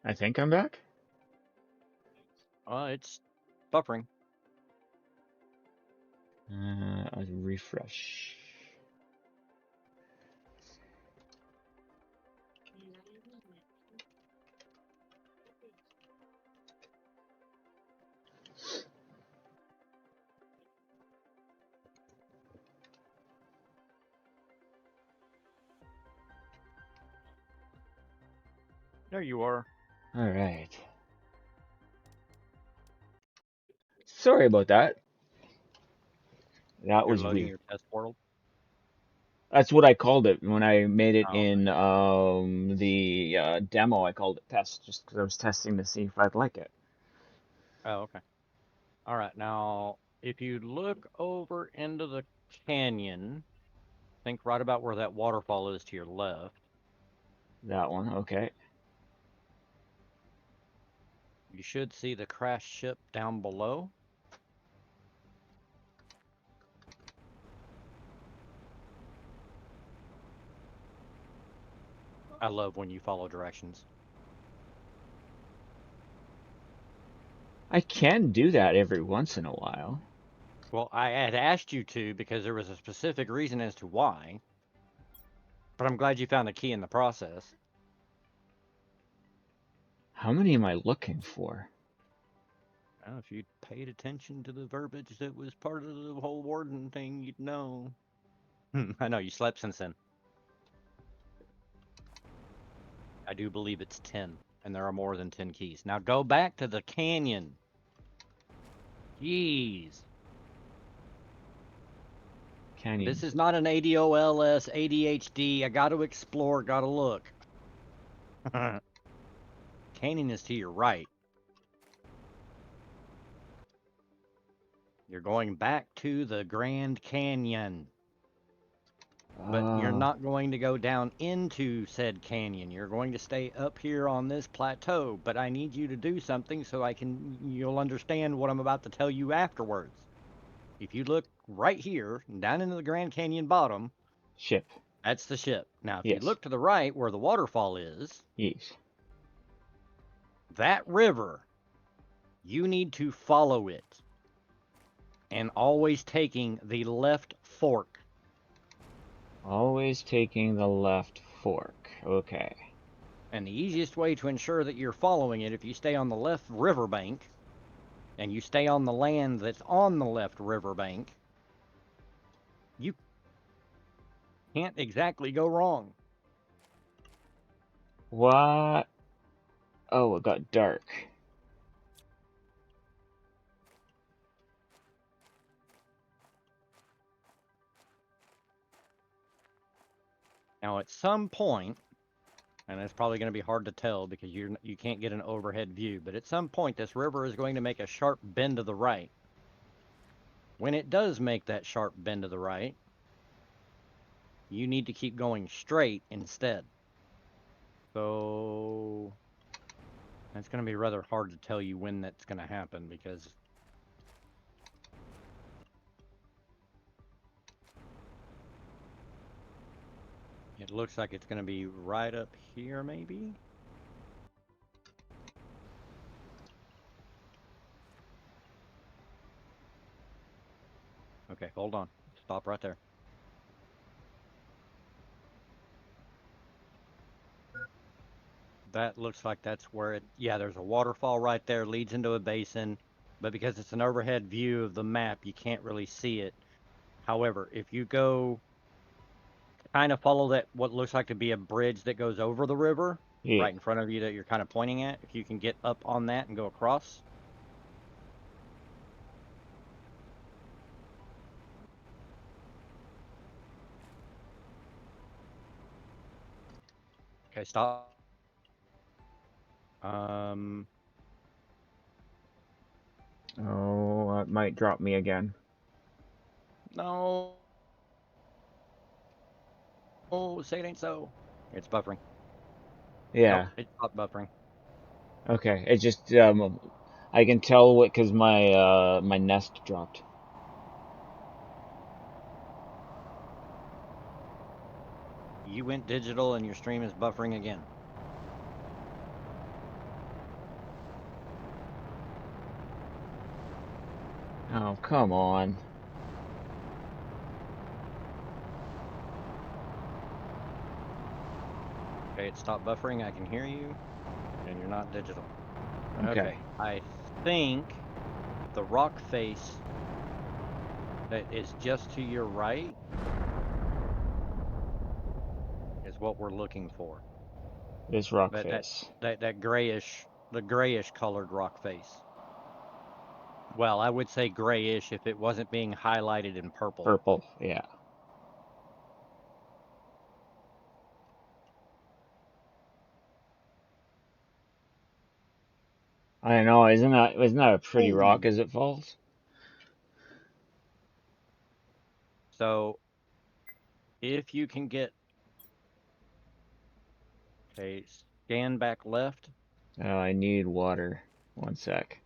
I think I'm back. It's buffering. I'll refresh. There you are. All right. Sorry about that. That You're was loading weird. your test world. That's what I called it when I made it Oh, in the demo. I called it test just because I was testing to see if I'd like it. oh, okay. All right. Now, if you look over into the canyon, think right about where that waterfall is to your left. That one, okay. You should see the crashed ship down below. I love when you follow directions. I can do that every once in a while. Well, I had asked you to because there was a specific reason as to why, but I'm glad you found the key in the process. How many am I looking for? Well, if you'd paid attention to the verbiage that was part of the whole warden thing, you'd know. I know, you slept since then. I do believe it's 10, and there are more than 10 keys. Now go back to the canyon. Jeez. Canyon. This is not an ADOLS, ADHD. I got to explore, got to look. Canyon is to your right. You're going back to the Grand Canyon. But you're Oh, not going to go down into said canyon. You're going to stay up here on this plateau. But I need you to do something so you'll understand what I'm about to tell you afterwards. If you look right here, down into the Grand Canyon bottom, ship. that's the ship. Now, if you Yes. look to the right where the waterfall is, Yes. that river, you need to follow it. And always taking the left fork. Always taking the left fork. Okay. And the easiest way to ensure that you're following it, if you stay on the left riverbank, and you stay on the land that's on the left riverbank, you can't exactly go wrong. What? Oh, it got dark. Now, at some point, and it's probably going to be hard to tell because you can't get an overhead view, but at some point, this river is going to make a sharp bend to the right. When it does make that sharp bend to the right, you need to keep going straight instead. So it's going to be rather hard to tell you when that's going to happen because it looks like it's going to be right up here, maybe. Okay, hold on. Stop right there. That looks like that's where yeah, there's a waterfall right there, leads into a basin, but because it's an overhead view of the map, you can't really see it. However, if you go kind of follow that, what looks like to be a bridge that goes over the river Yeah. right in front of you that you're kind of pointing at, if you can get up on that and go across. Okay, stop. Um, Oh, it might drop me again. no. Oh, say it ain't so. It's buffering. Nope, Yeah. it stopped buffering. Okay. It just I can tell what because my nest dropped. You went digital and your stream is buffering again. Oh, come on. Okay, it stopped buffering. I can hear you, and you're not digital. Okay. Okay, I think the rock face that is just to your right is what we're looking for. This rock That that face. that grayish, the grayish colored rock face. Well, I would say grayish if it wasn't being highlighted in purple. Purple, yeah. I know, isn't that a pretty rock Ooh. as it falls? So if you can get a scan back left, Oh, I need water. One sec.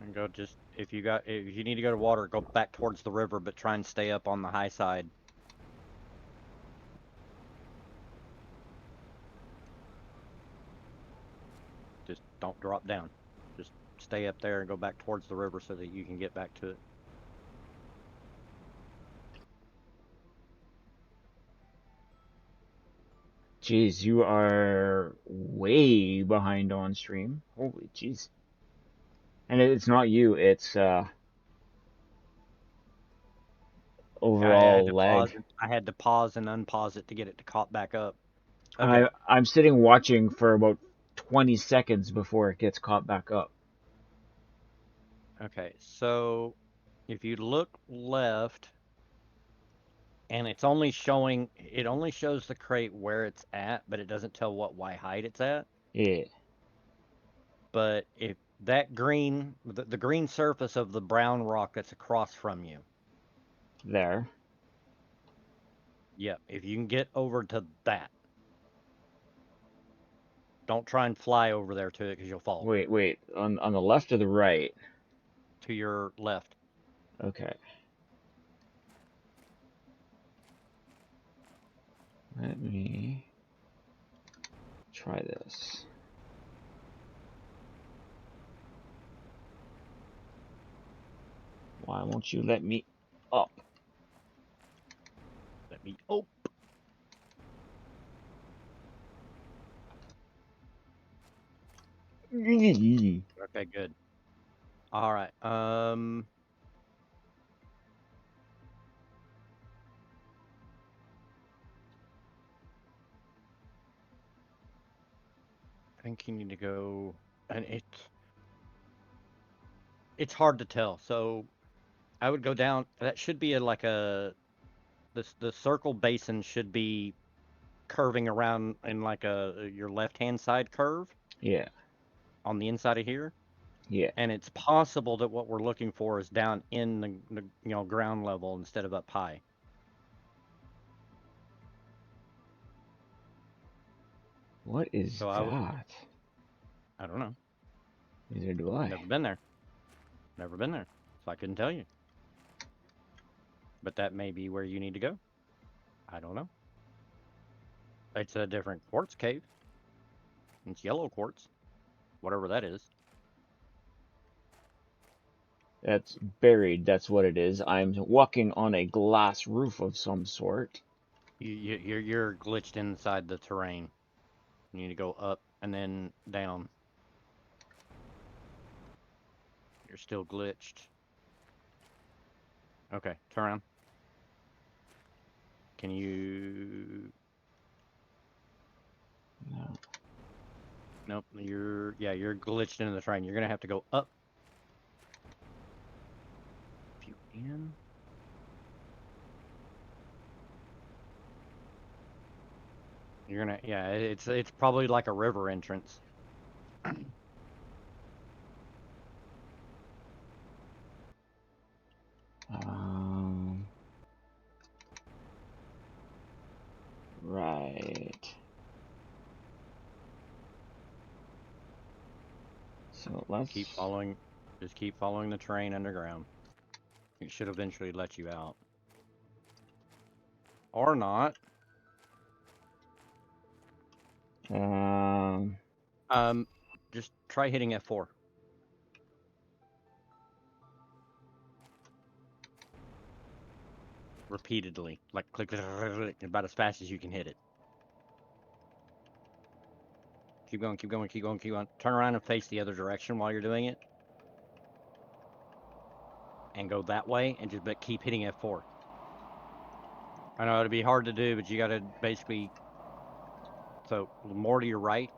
and go just if you need to go to water, go back towards the river, but try and stay up on the high side. Just don't drop down. Just stay up there and go back towards the river so that you can get back to it. Jeez, you are way behind on stream. Holy jeez. And it's not you, it's overall lag. I had to pause and unpause it to get it to caught back up. Okay. I'm sitting watching for about 20 seconds before it gets caught back up. Okay. So if you look left and it only shows the crate where it's at, but it doesn't tell what Y height it's at. Yeah, But if that the green surface of the brown rock that's across from you, there. yep, if you can get over to that, don't try and fly over there to it because you'll fall. Wait. On the left or the right? To your left. Okay. Let me try this. Why won't you let me up? Let me. Oh, okay, good. All right. I think you need to go, and it's hard to tell. So I would go down. That should be the circle basin should be curving around in like a your left hand side curve Yeah, on the inside of here. yeah. And it's possible that what we're looking for is down in the ground level instead of up high. What is So that? I don't know. Neither do I. Never been there. Never been there. So I couldn't tell you. But that may be where you need to go. I don't know. It's a different quartz cave. It's yellow quartz, whatever that is. That's buried, that's what it is. I'm walking on a glass roof of some sort. You're glitched inside the terrain. You need to go up and then down. You're still glitched. Okay, turn around. Can you? No. Nope. You're glitched into the terrain. You're gonna have to go up. If you can. You're gonna it's probably like a river entrance. Um, right. So let's. Just keep following the train underground. It should eventually let you out. Or not. Um, Just try hitting F4. Repeatedly, like click, about as fast as you can hit it. Keep going, keep going, keep going, keep going. Turn around and face the other direction while you're doing it. And go that way, and just keep hitting F4. I know it'd be hard to do, but you gotta basically, so more to your right.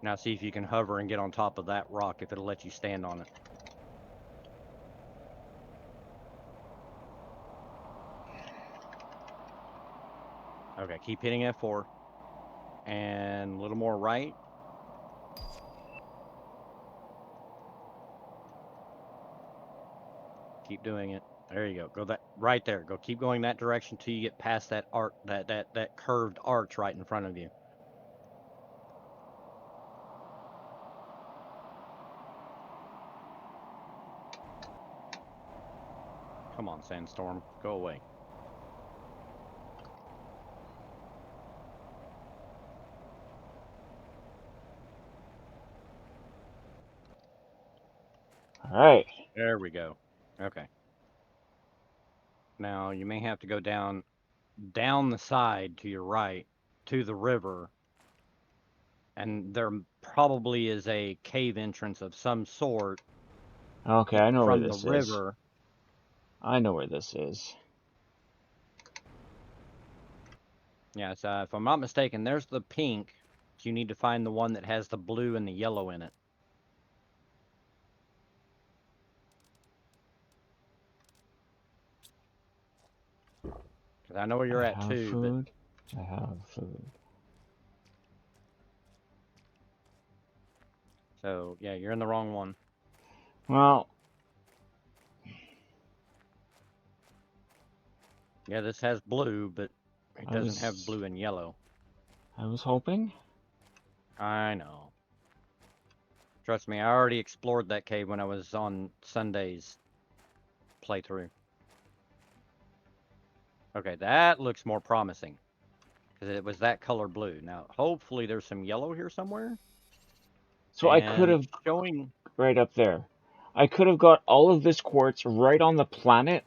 Now see if you can hover and get on top of that rock, if it'll let you stand on it. Okay, keep hitting F4. And a little more right. Keep doing it. There you go. Go that right there. Go keep going that direction till you get past that arc, that curved arch right in front of you. Come on, Sandstorm. Go away. all right. There we go. Okay. Now you may have to go down the side to your right to the river, and there probably is a cave entrance of some sort Okay, I know where from the this is. river. I know where this is. Yeah, so if I'm not mistaken, there's the pink. So you need to find the one that has the blue and the yellow in it. Because I know where you're I at have too, but food. I have food. so yeah, you're in the wrong one. Well, Yeah, this has blue, but it I doesn't have was blue and yellow. hoping. I know. Trust me, I already explored that cave when I was on Sunday's playthrough. Okay, that looks more promising. Because it was that color blue. Now, hopefully there's some yellow here somewhere. So I could And it's have showing... right up there. I could have got all of this quartz right on the planet.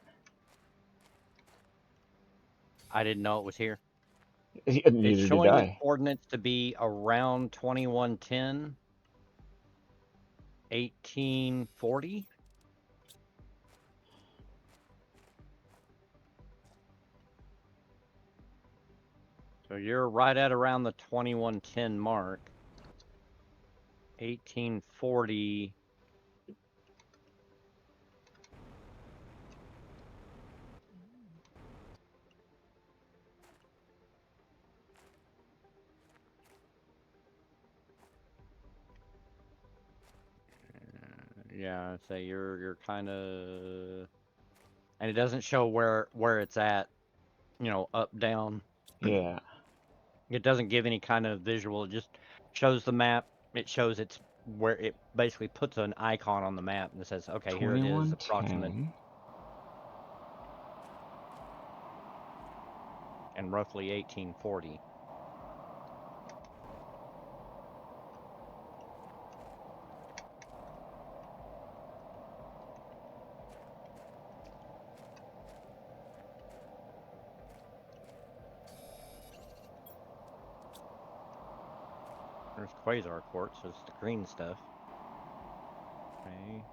I didn't know it was here. It's Neither did showing the I. coordinates to be around 2110, 1840. So you're right at around the 2110 mark. 1840. Yeah, so you're kind of, and it doesn't show where it's at, up, down. Yeah. It doesn't give any kind of visual. It just shows the map. It shows it's where it basically puts an icon on the map and it says, okay, here it is, approximate 2110. and roughly 1840. There's quasar quartz, so it's the green stuff. Okay.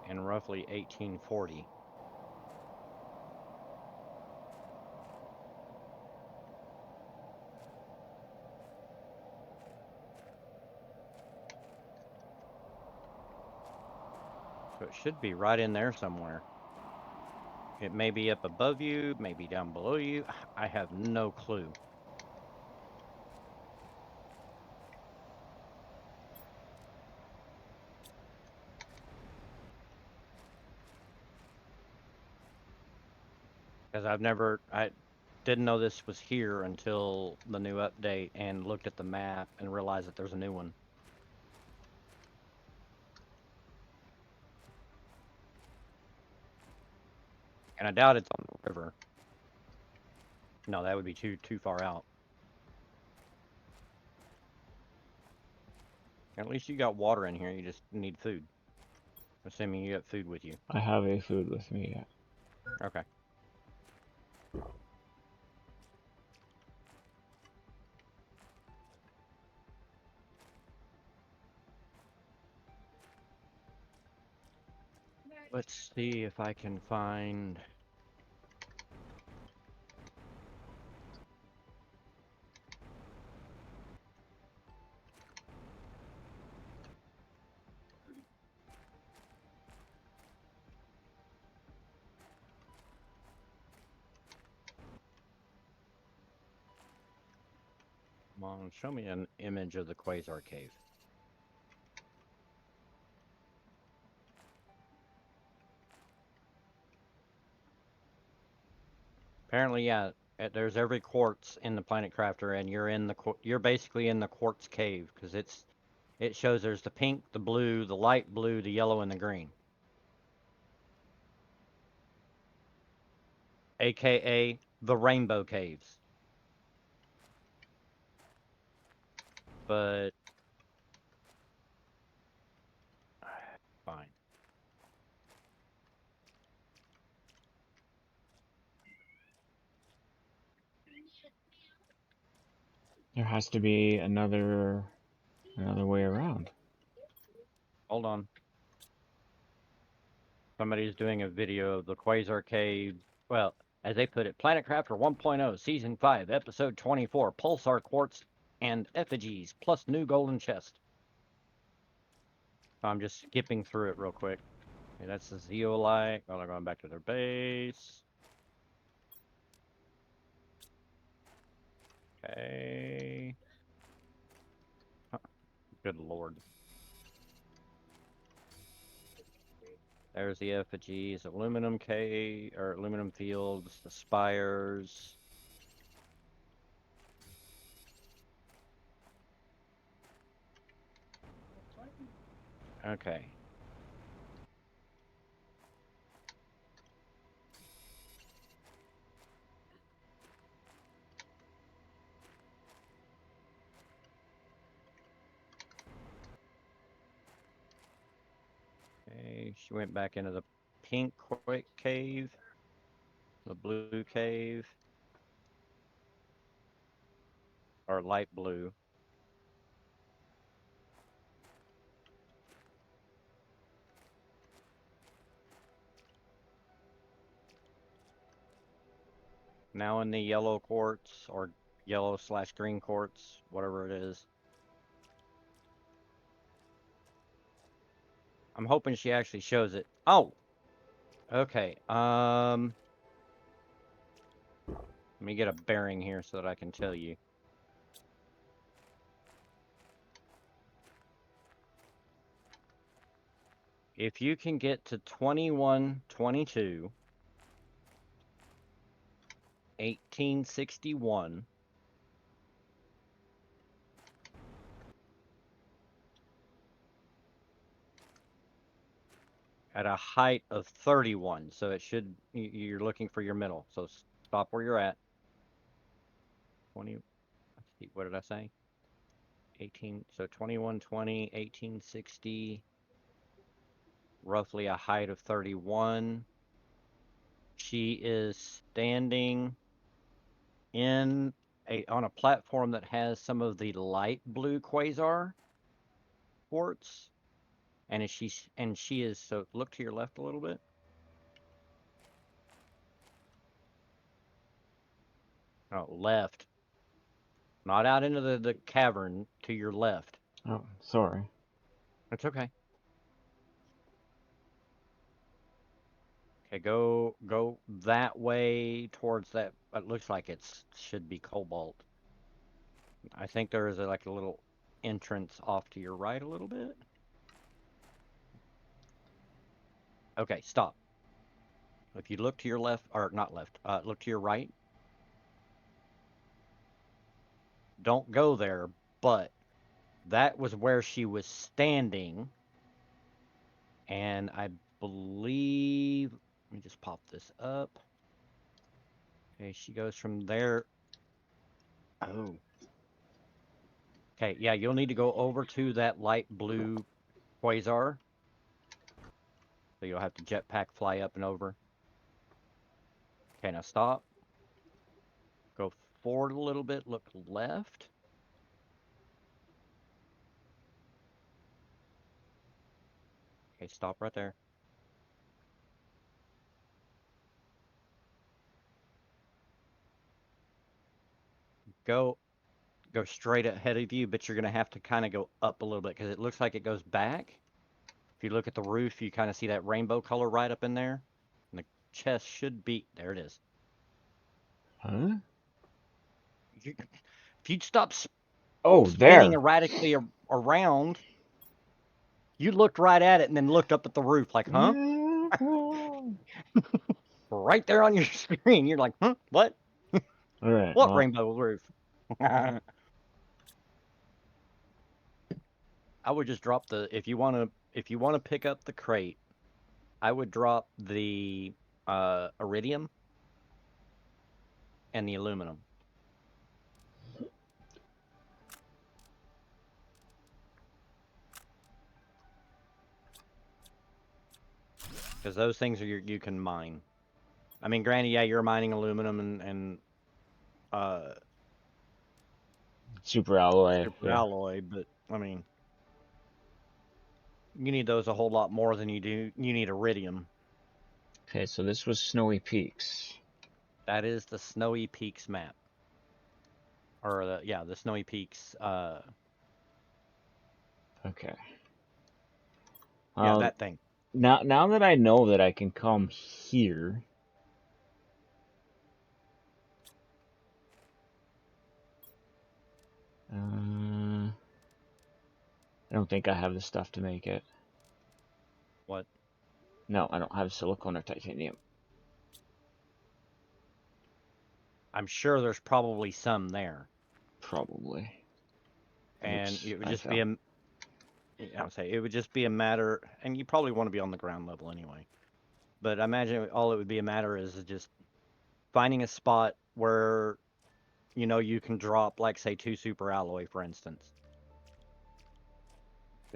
And roughly 1840. So it should be right in there somewhere. It may be up above you, maybe down below you. I have no clue. Because I didn't know this was here until the new update and looked at the map and realized that there's a new one. And I doubt it's on the river. No, that would be too far out. At least you got water in here. You just need food. Assuming you got food with you. I have a food with me, yeah. Okay. Let's see if I can find... Come on, show me an image of the Quasar Cave. Apparently, yeah, there's every quartz in the Planet Crafter, and you're basically in the quartz cave because it shows there's the pink, the blue, the light blue, the yellow, and the green. AKA the Rainbow Caves. But fine. There has to be another way around. Hold on. Somebody's doing a video of the Quasar Cave. Well, as they put it, Planet Crafter 1.0, Season 5, Episode 24, Pulsar Quartz and Effigies, plus new golden chest. I'm just skipping through it real quick. Okay, that's the Zeolite. Oh, they're going back to their base. Okay. Huh. Good lord. There's the effigies, aluminum cave or aluminum fields, the spires. Okay. Okay, she went back into the pink cave, the blue cave, or light blue. Now in the yellow quartz, or yellow/green quartz, whatever it is. I'm hoping she actually shows it. Oh! Okay, let me get a bearing here so that I can tell you. If you can get to 2122, 1861, at a height of 31, so it should, you're looking for your middle, so stop where you're at. 20, let's see, what did I say? 18, so 2120, 1860, roughly a height of 31. She is standing on a platform that has some of the light blue quasar quartz, and she is, so look to your left a little bit. Oh, left. Not out into the cavern, to your left. Oh, sorry. It's okay. Okay, go that way towards that. It looks like it should be cobalt. I think there is like a little entrance off to your right a little bit. Okay, stop. If you look to your left, or not left, look to your right. Don't go there, but that was where she was standing. And I believe Let me just pop this up. Okay, she goes from there. Oh. Okay, yeah, you'll need to go over to that light blue quasar. So you'll have to jetpack fly up and over. Okay, now stop. Go forward a little bit, look left. Okay, stop right there. Go straight ahead of you, but you're going to have to kind of go up a little bit because it looks like it goes back. If you look at the roof, you kind of see that rainbow color right up in there. And the chest should be... There it is. Huh? If you'd stop Oh, spinning there. erratically around, you looked right at it and then looked up at the roof like, huh? All Right there on your screen. You're like, huh? What? right. What Well, rainbow roof? I would just drop the... If you want to pick up the crate, I would drop the iridium and the aluminum. Because those things are you can mine. I mean, granted, yeah, you're mining aluminum and super alloy. super Yeah. alloy, but I mean, you need those a whole lot more than you need iridium. Okay, so this was Snowy Peaks. That is the Snowy Peaks map. Or the Snowy Peaks. Okay. Yeah, that thing. Now that I know that I can come here. I don't think I have the stuff to make it. What? No, I don't have silicone or titanium. I'm sure there's probably some there. Probably. And Oops, it would I just be fell. I would say it would just be a matter, and you probably want to be on the ground level anyway. But I imagine all it would be a matter is just finding a spot where you can drop, like, say, 2 super alloy, for instance.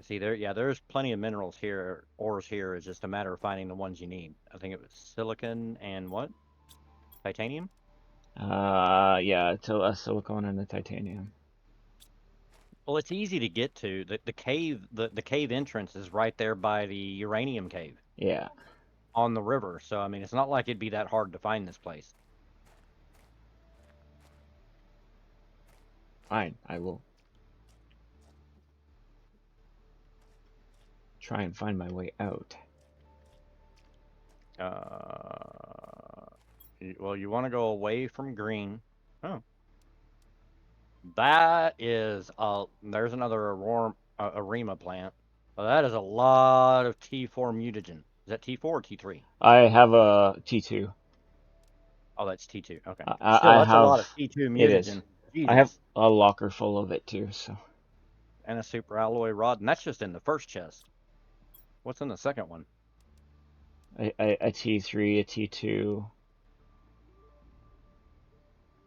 See, there's plenty of minerals here, ores here. It's just a matter of finding the ones you need. I think it was silicon and what? Titanium? Yeah, a silicone and a titanium. Well, it's easy to get to. The cave, the cave entrance is right there by the uranium cave Yeah, on the river. So, I mean, it's not like it'd be that hard to find this place. fine. I will try and find my way out. Well, you want to go away from green. Oh, that is there's another Arima plant. Well, that is a lot of T4 mutagen. Is that T4 or T3? I have a T2. Oh, that's T2. Okay. Still, I that's a have. lot of T2 It is. mutagen. I have Jesus. a locker full of it too. So And a super alloy rod. And that's just in the first chest. What's in the second one? a T3, a T2.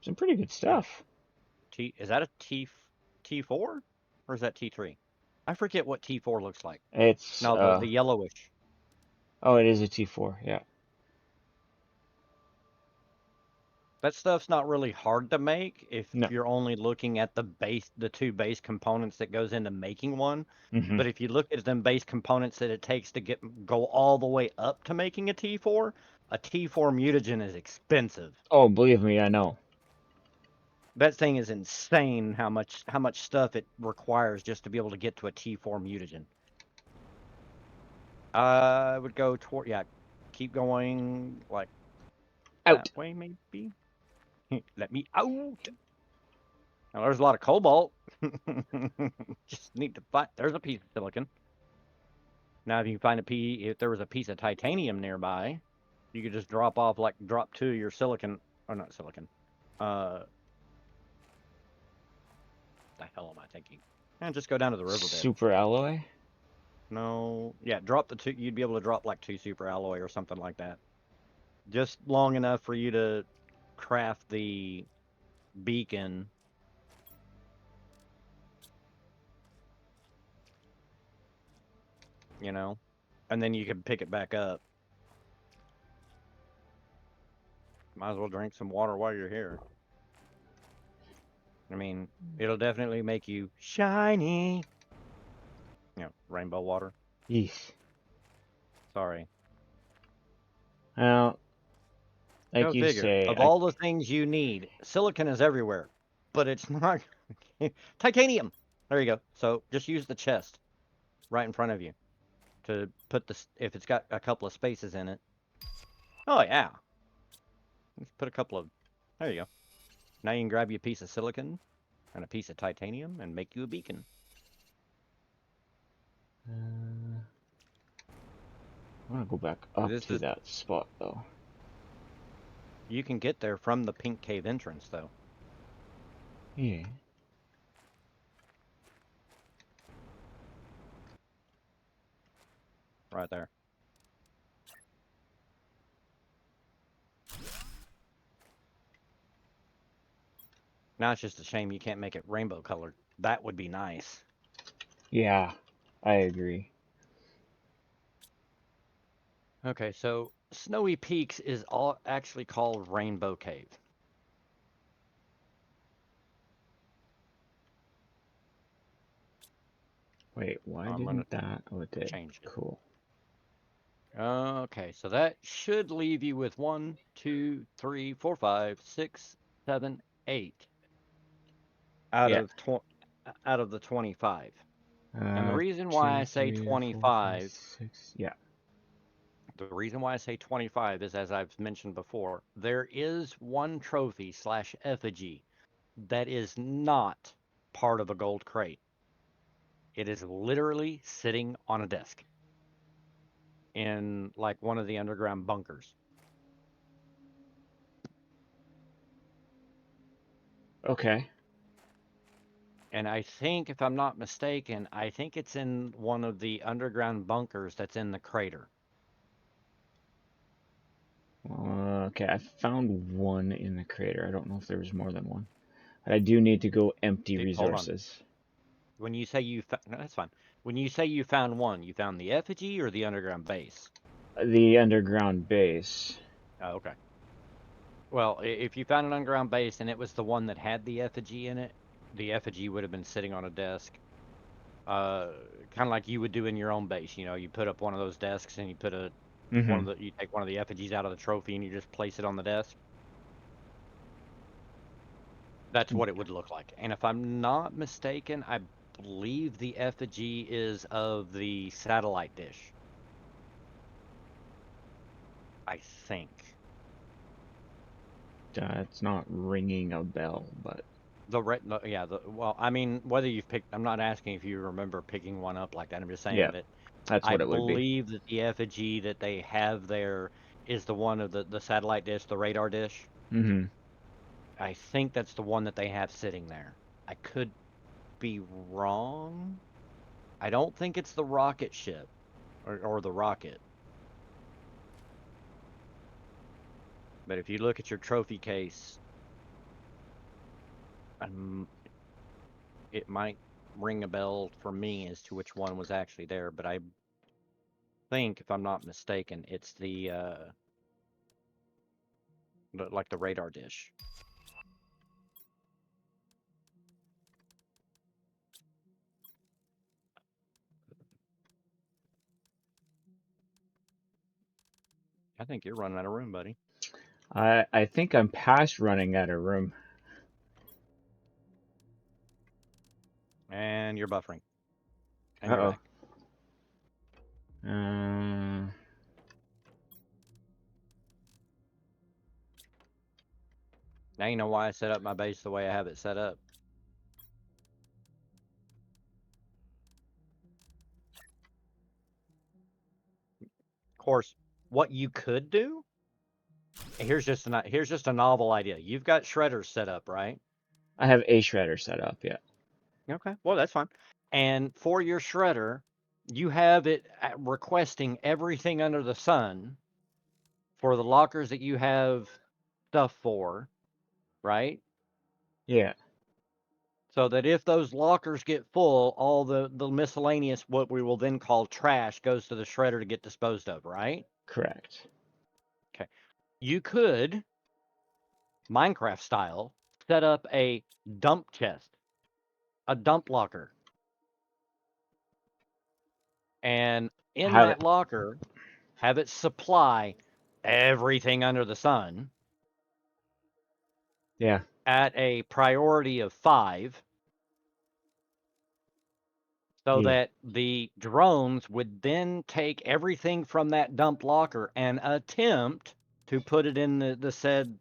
Some pretty good Yeah. stuff. Is that a T4? Or is that T3? I forget what T4 looks like. It's No, the yellowish. oh, it is a T4. Yeah. That stuff's not really hard to make if No. you're only looking at the 2 base components that goes into making one. Hmm. But if you look at them base components that it takes to go all the way up to making a T4 mutagen is expensive. Oh, believe me, I know. That thing is insane how much stuff it requires just to be able to get to a T4 mutagen. I would go toward keep going like Out. that way maybe. Let me out. Now, there's a lot of cobalt. Just need to find. There's a piece of silicon. Now, if you find if there was a piece of titanium nearby, you could just drop 2 of your silicon. Or not silicon. The hell am I thinking? And just go down to the riverbed. Super alloy. No, yeah, drop the 2. You'd be able to drop like 2 super alloy or something like that. just long enough for you to craft the beacon. You know, and then you can pick it back up. Might as well drink some water while you're here. I mean, it'll definitely make you shiny. You know, rainbow water. Yeesh. Sorry. Well, like Go you figure. say, Of all the things you need, silicon is everywhere, but it's not titanium. There you go. So just use the chest right in front of you to put this, if it's got a couple of spaces in it. Oh, yeah. Just put a couple of, there you go. Now you can grab you a piece of silicon and a piece of titanium and make you a beacon. I want to go back up This to is, that spot though. you can get there from the pink cave entrance, though. Yeah. Right there. Now it's just a shame you can't make it rainbow colored. That would be nice. Yeah, I agree. Okay, so Snowy Peaks is all actually called Rainbow Cave. Wait, why I'm gonna didn't that? Oh, it did. change it. Cool. Okay, so that should leave you with 1, 2, 3, 4, 5, 6, 7, 8 out Yeah. of out of the 25. And the reason why I 2, say 3, 4, 5, 25, 6. Yeah. the reason why I say 25 is, as I've mentioned before, there is one trophy slash effigy that is not part of a gold crate. It is literally sitting on a desk in like one of the underground bunkers. Okay. And I think, if I'm not mistaken, I think it's in one of the underground bunkers that's in the crater. Okay, I found one in the crater. I don't know if there was more than one. But I do need to go empty Hold on. resources. When you say you found, no, that's fine. When you say you found one, you found the effigy or the underground base? The underground base. Oh, okay. Well, if you found an underground base and it was the one that had the effigy in it, the effigy would have been sitting on a desk, kind of like you would do in your own base. You know, you put up one of those desks and you put Mm-hmm. you take one of the effigies out of the trophy and you just place it on the desk. That's what it would look like. And if I'm not mistaken, I believe the effigy is of the satellite dish. I think. It's not ringing a bell, but Yeah, well, I mean, whether you've picked, I'm not asking if you remember picking one up like that. I'm just saying yeah, that that's I what it would be. believe that the effigy that they have there is the one of the satellite dish, the radar dish. Mm-hmm. I think that's the one that they have sitting there. I could be wrong. I don't think it's the rocket ship or the rocket. But if you look at your trophy case, it might ring a bell for me as to which one was actually there. But I think, if I'm not mistaken, it's like the radar dish. I think you're running out of room, buddy. I think I'm past running out of room. And you're buffering. And you're Uh-oh. back. Uh, Now you know why I set up my base the way I have it set up. Of course, what you could do, here's just a novel idea. You've got shredders set up, right? I have a shredder set up, yeah. Okay, well, that's fine. And for your shredder, you have it requesting everything under the sun for the lockers that you have stuff for, right? Yeah, So that if those lockers get full, all the miscellaneous, what we will then call trash, goes to the shredder to get disposed of, right? correct. Okay. You could, Minecraft style, set up a dump chest, a dump locker. And in Have it. that locker, have it supply everything under the sun Yeah. at a priority of 5 so Yeah. that the drones would then take everything from that dump locker and attempt to put it in the said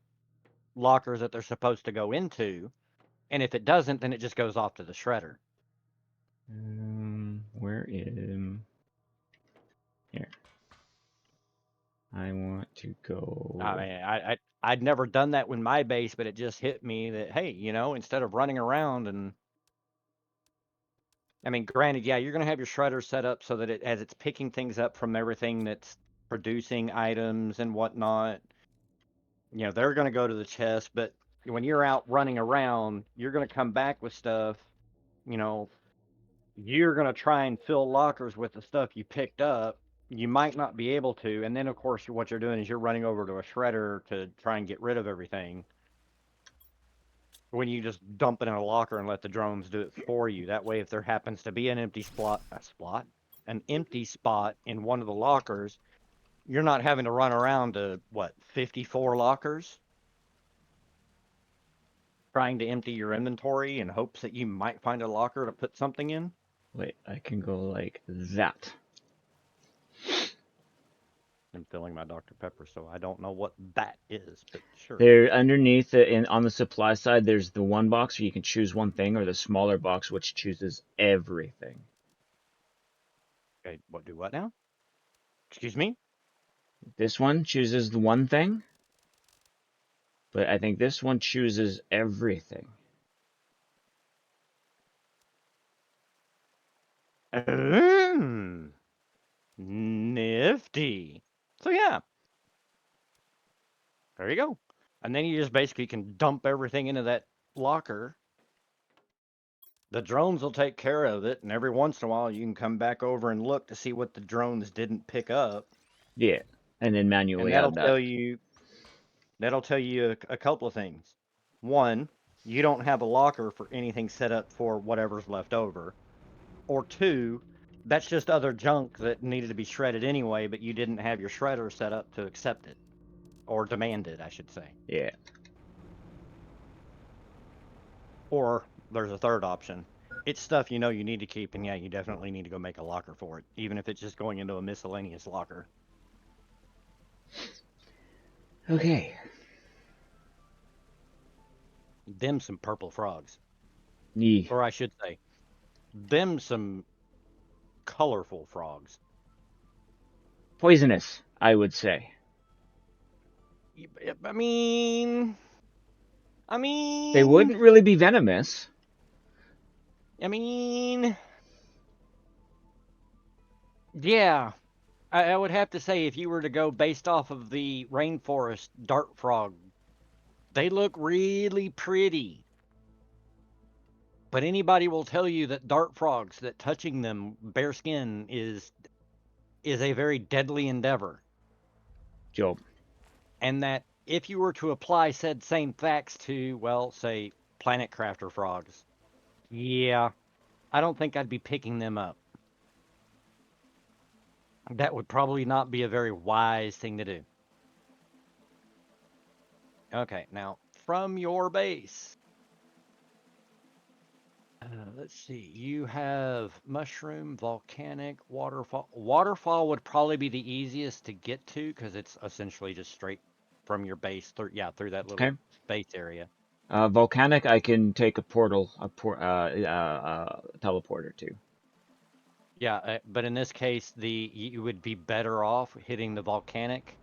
lockers that they're supposed to go into. And if it doesn't, then it just goes off to the shredder. Where is here? I want to I go. mean, I'd never done that with my base, but it just hit me that, hey, instead of running around and I mean, granted, yeah, you're going to have your shredder set up so that as it's picking things up from everything that's producing items and whatnot, they're going to go to the chest. But when you're out running around, you're going to come back with stuff. You know, you're going to try and fill lockers with the stuff you picked up. You might not be able to. And then, of course, what you're doing is you're running over to a shredder to try and get rid of everything. When you just dump it in a locker and let the drones do it for you. That way, if there happens to be an empty an empty spot in one of the lockers, you're not having to run around to 54 lockers trying to empty your inventory in hopes that you might find a locker to put something in. Wait, I can go like that. I'm filling my Dr. Pepper, so I don't know what that is, but sure. There underneath on the supply side, there's the one box where you can choose one thing, or the smaller box which chooses everything. Okay, what now? Excuse me? This one chooses the one thing, but I think this one chooses everything. Nifty. So yeah, there you go. And then you just basically can dump everything into that locker. The drones will take care of it, and every once in a while you can come back over and look to see what the drones didn't pick up, Yeah, and then and manually that'll add that. tell you a couple of things. One, you don't have a locker for anything set up for whatever's left over. Or two, that's just other junk that needed to be shredded anyway, but you didn't have your shredder set up to accept it. Or demand it, I should say. Yeah. Or there's a third option. It's stuff you need to keep, and yeah, you definitely need to go make a locker for it, even if it's just going into a miscellaneous locker. Okay. Them some purple frogs. Yeah. Or I should say, them some colorful frogs. Poisonous, I would say. I mean, They wouldn't really be venomous. I mean, yeah. I would have to say if you were to go based off of the rainforest dart frog, they look really pretty. But anybody will tell you that dart frogs, that touching them bare skin is a very deadly endeavor. Job. And that if you were to apply said same facts to, well, say, planet crafter frogs, yeah, I don't think I'd be picking them up. That would probably not be a very wise thing to do. Okay, now from your base. Let's see. You have mushroom, volcanic, waterfall. Waterfall would probably be the easiest to get to because it's essentially just straight from your base through that little Okay. base area. Volcanic, I can take a portal, teleporter to. Yeah, but in this case, you would be better off hitting the volcanic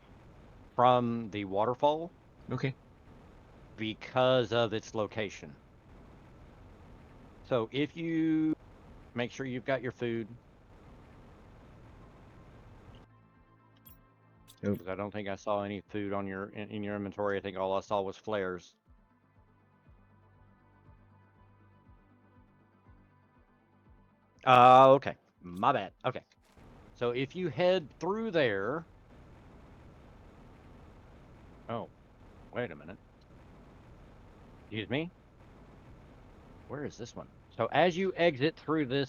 from the waterfall Okay. because of its location. So if you make sure you've got your food. Nope. 'Cause I don't think I saw any food on your in your inventory. I think all I saw was flares. Okay. My bad. Okay. So if you head through there. Oh, wait a minute. Excuse me. Where is this one? So as you exit through this